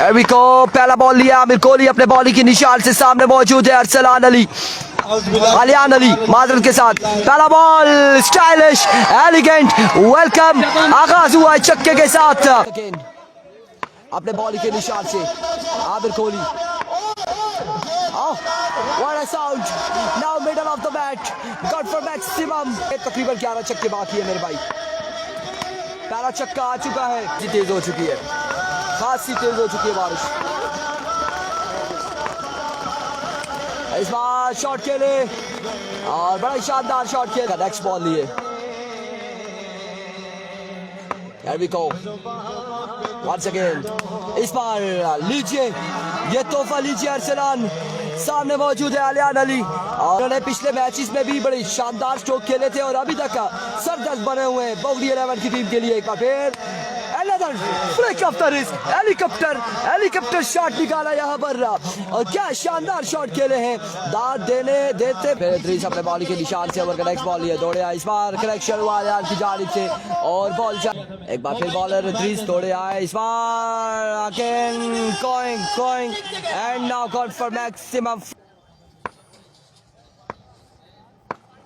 Here we go, पहला ball लिया आमिर कोहली अपने बॉलिंग की निशान से सामने मौजूद है अरसलान अली, अलियान अली माजरत के साथ पहला बॉल स्टाइलिश एलिगेंट वेलकम आगाज हुआ है छक्के के साथ अपने बॉलिंग के निशान से Aamir Kohli. What a sound! Now middle of the bat, got for maximum. तकरीबन 11 छक्के बाकी है मेरे भाई। पहला छक्का आ चुका है, तेज हो चुकी है, खासी तेज हो चुकी है बारिश। इस बार शॉट खेले और बड़ा शानदार शॉट खेला। नेक्स्ट बॉल लिए। Here we go. Once again. इस बार लीजिए ये तोहफा लीजिए अरसलान, सामने मौजूद है अलियान अली और उन्होंने पिछले मैचेस में भी बड़े शानदार स्ट्रोक खेले थे और अभी तक सरदर्द बने हुए हैं बगड़ी 11 की टीम के लिए। एक बार फिर another flick of the wrist, helicopter shot निकाला यहाँ पर और क्या शानदार शॉट खेले हैं, दाद देते फिर इद्रीस अपने बॉल के निशान से ओवर का नेक्स्ट बॉल लिए दौड़े आए। इस बार कनेक्शन हुआ यार की जानिब से और बॉल एक बार फिर बॉलर इद्रीस दौड़े आए। इस बार again going and now gone for maximum।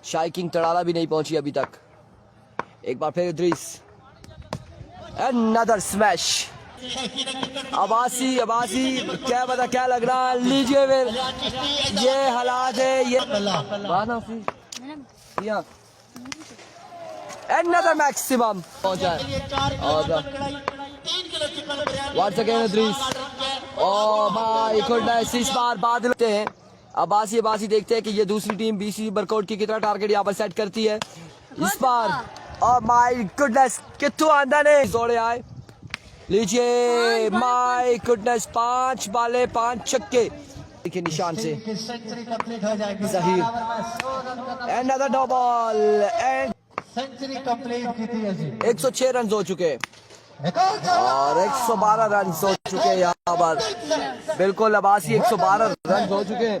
शाइकिंग तड़ाला भी नहीं पहुंची अभी तक। एक बार फिर इद्रीस another smash। अबासी क्या पता क्या लग रहा है, लीजिए फिर ये हालात है ये another maximum पहुंचा और once again Idris. Oh my goodness, इस बार बादल होते हैं। अबासी देखते हैं कि ये दूसरी टीम बीसी वर्कआउट की कितना टारगेट यहाँ पर सेट करती है इस बार। Oh my goodness, कितु आंदा ने दौड़े आए, लीजिए my goodness 5 बाले 5 छक्के के निशान से Zaheer. another no ball and century complete की थी। 106 रन हो चुके और 112 रन हो चुके यहाँ पर, बिल्कुल अबासी 112 रन हो चुके हैं।